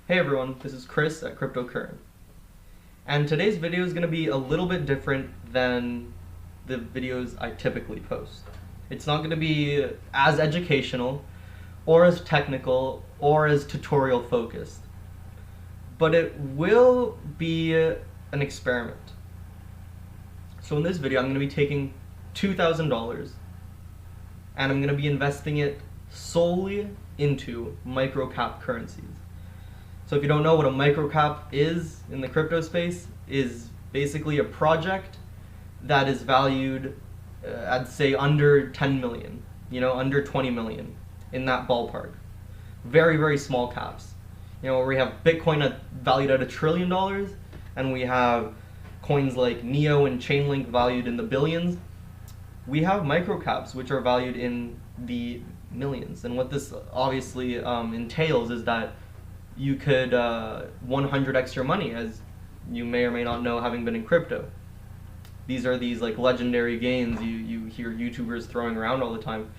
Hey everyone, this is Chris at CryptoCurrent. And today's video is going to be a little bit different than the videos I typically post. It's not going to be as educational, or as technical, or as tutorial focused. But it will be an experiment. So in this video I'm going to be taking $2,000 and I'm going to be investing it solely into microcap currencies. So if you don't know what a microcap is in the crypto space, is basically a project that is valued, I'd say under 10 million, under 20 million, in that ballpark. Very, very small caps. We have Bitcoin valued at $1 trillion, and we have coins like Neo and Chainlink valued in the billions. We have microcaps which are valued in the millions, and what this obviously entails is that you could 100x your money, as you may or may not know having been in crypto. These are these like legendary gains you hear YouTubers throwing around all the time.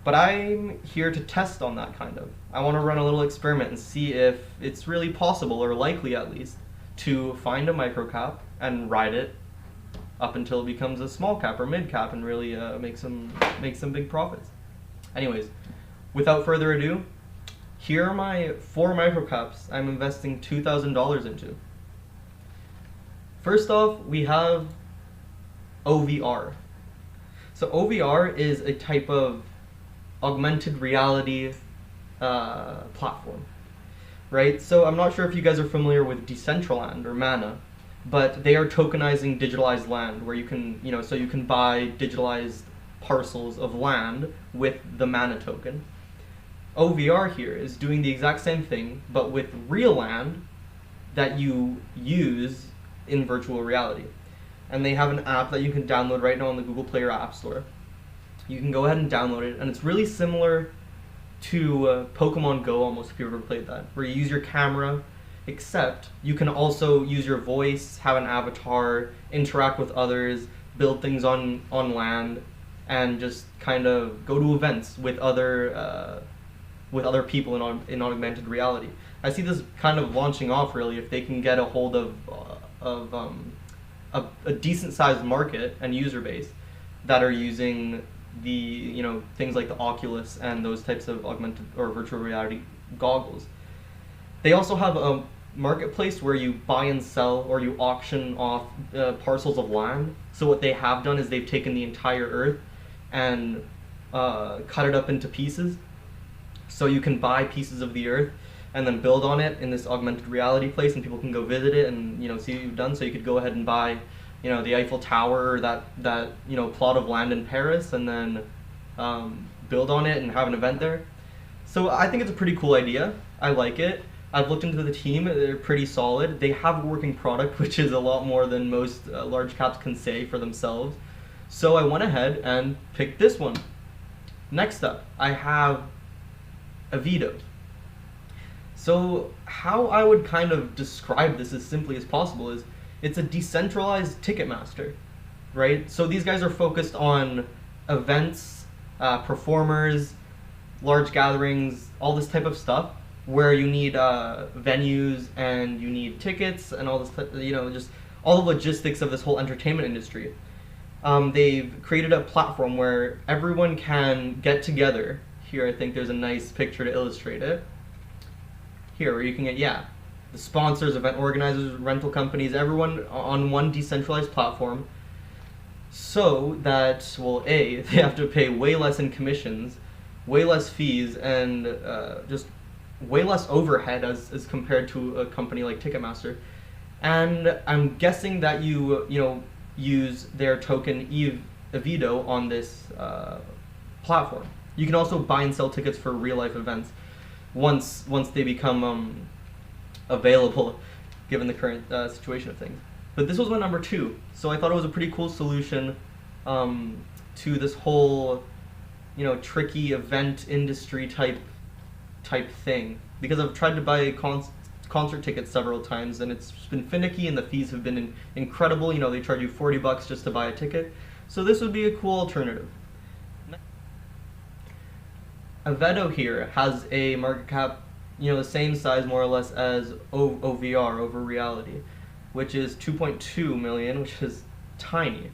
But I'm here to test on that kind of. I want to run a little experiment and see if it's really possible, or likely at least, to find a microcap and ride it up until it becomes a small cap or mid cap and really make some big profits. Anyways, without further ado, here are my 4 microcaps I'm investing $2,000 into. First off, we have OVR. So OVR is a type of augmented reality platform, right? So I'm not sure if you guys are familiar with Decentraland or Mana, but they are tokenizing digitalized land, where you can, so you can buy digitalized parcels of land with the Mana token. OVR here is doing the exact same thing, but with real land that you use in virtual reality. And they have an app that you can download right now on the Google Play or App Store. You can go ahead and download it, and it's really similar to Pokemon Go almost, if you've ever played that, where you use your camera, except you can also use your voice, have an avatar, interact with others, build things on land, and just kind of go to events with other people in augmented reality. I see this kind of launching off really if they can get a hold of a decent sized market and user base that are using the things like the Oculus and those types of augmented or virtual reality goggles. They also have a marketplace where you buy and sell, or you auction off parcels of land. So what they have done is they've taken the entire Earth and cut it up into pieces. So you can buy pieces of the Earth and then build on it in this augmented reality place, and people can go visit it and see what you've done. So you could go ahead and buy the Eiffel Tower, or that plot of land in Paris, and then build on it and have an event there. So I think it's a pretty cool idea. I like it. I've looked into the team. They're pretty solid. They have a working product, which is a lot more than most large caps can say for themselves. So I went ahead and picked this one. Next up, I have Avido. So how I would kind of describe this as simply as possible is it's a decentralized Ticketmaster, right? So these guys are focused on events, performers, large gatherings, all this type of stuff, where you need venues and you need tickets and all this, just all the logistics of this whole entertainment industry. They've created a platform where everyone can get together. Here I think there's a nice picture to illustrate it. Here, where you can get, the sponsors, event organizers, rental companies, everyone on one decentralized platform, so that, well, A, they have to pay way less in commissions, way less fees, and just way less overhead as compared to a company like Ticketmaster. And I'm guessing that you use their token Avido on this platform. You can also buy and sell tickets for real life events once they become available, given the current situation of things. But this was my number 2, so I thought it was a pretty cool solution to this whole tricky event industry type thing, because I've tried to buy concert tickets several times and it's been finicky and the fees have been incredible. They charge you $40 just to buy a ticket. So this would be a cool alternative. Avido here has a market cap the same size more or less as OVR, over reality, which is 2.2 million, which is tiny.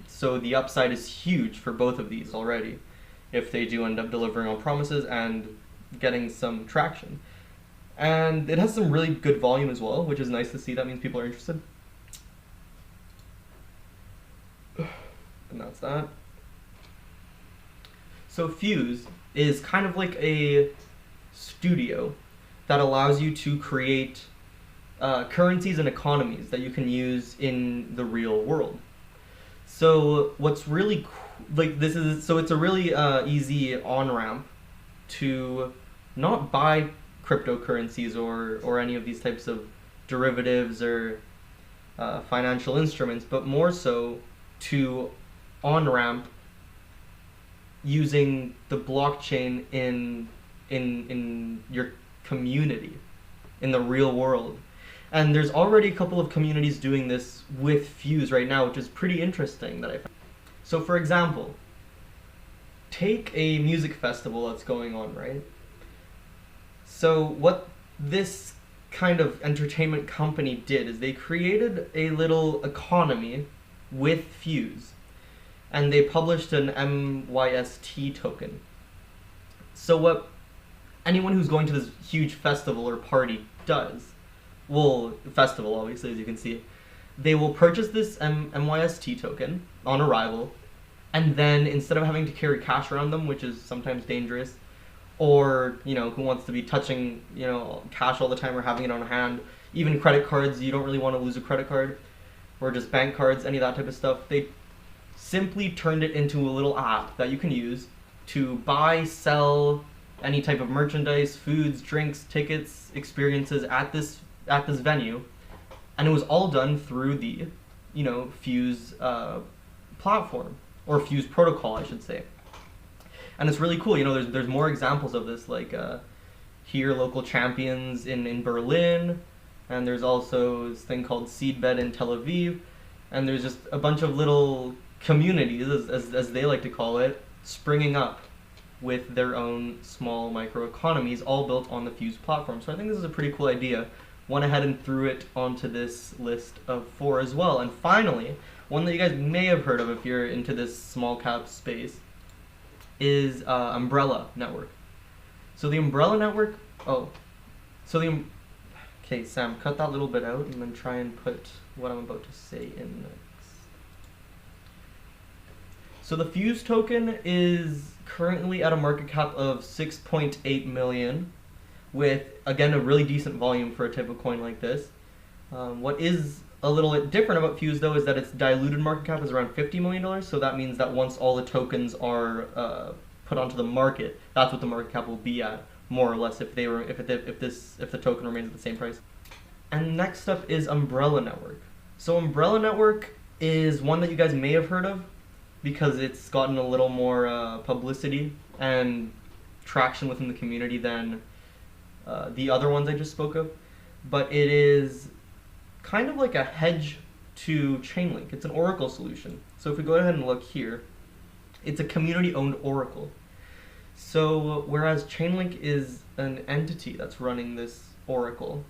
So the upside is huge for both of these already, if they do end up delivering on promises and getting some traction. And it has some really good volume as well, which is nice to see. That means people are interested. And that's that. So Fuse is kind of like a studio that allows you to create currencies and economies that you can use in the real world. So what's really it's a really easy on-ramp to not buy cryptocurrencies or any of these types of derivatives or financial instruments, but more so to on-ramp using the blockchain in your community, in the real world. And there's already a couple of communities doing this with Fuse right now, which is pretty interesting that I found. So for example, take a music festival that's going on, right? So what this kind of entertainment company did is they created a little economy with Fuse, and they published an MYST token. So what anyone who's going to this huge festival or party does, well, festival obviously, as you can see, they will purchase this MYST token on arrival, and then instead of having to carry cash around them, which is sometimes dangerous, or who wants to be touching cash all the time or having it on hand, even credit cards, you don't really want to lose a credit card, or just bank cards, any of that type of stuff. They simply turned it into a little app that you can use to buy, sell any type of merchandise, foods, drinks, tickets, experiences at this venue, and it was all done through the Fuse platform, or Fuse protocol, I should say. And it's really cool. There's more examples of this, like here, local champions in Berlin, and there's also this thing called Seedbed in Tel Aviv, and there's just a bunch of little communities, as they like to call it, springing up with their own small microeconomies, all built on the Fuse platform. So I think this is a pretty cool idea. Went ahead and threw it onto this list of 4 as well. And finally, one that you guys may have heard of if you're into this small cap space is Umbrella Network. So the Umbrella Network, okay, Sam, cut that little bit out and then try and put what I'm about to say in next. So the Fuse token is currently at a market cap of 6.8 million, with, again, a really decent volume for a type of coin like this. What is a little bit different about Fuse, though, is that its diluted market cap is around $50 million, so that means that once all the tokens are put onto the market, that's what the market cap will be at, more or less, if the token remains at the same price. And next up is Umbrella Network. So Umbrella Network is one that you guys may have heard of, because it's gotten a little more publicity and traction within the community than the other ones I just spoke of. But it is kind of like a hedge to Chainlink. It's an Oracle solution. So if we go ahead and look here, it's a community-owned Oracle. So whereas Chainlink is an entity that's running this Oracle,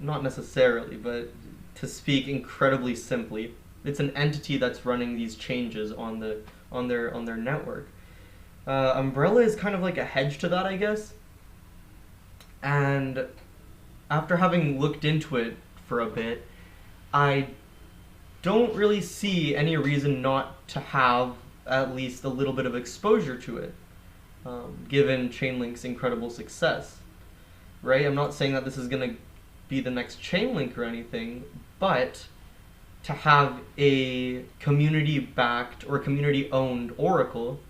not necessarily, but to speak incredibly simply, it's an entity that's running these changes on their network. Umbrella is kind of like a hedge to that, I guess. And after having looked into it for a bit, I don't really see any reason not to have at least a little bit of exposure to it, given Chainlink's incredible success. Right? I'm not saying that this is going to be the next Chainlink or anything, but to have a community-backed or community-owned Oracle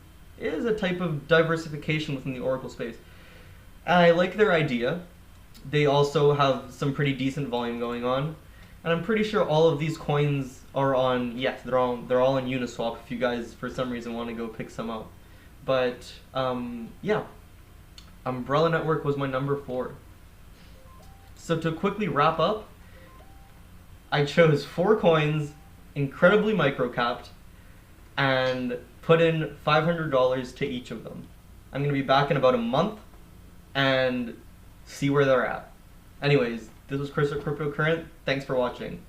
is a type of diversification within the Oracle space. I like their idea. They also have some pretty decent volume going on, and I'm pretty sure all of these coins are on. Yes, they're all on Uniswap. If you guys for some reason want to go pick some up, but yeah, Umbrella Network was my number 4. So to quickly wrap up, I chose 4 coins, incredibly micro-capped, and put in $500 to each of them. I'm going to be back in about a month, and see where they're at. Anyways, this was Chris at Cryptocurrent. Thanks for watching.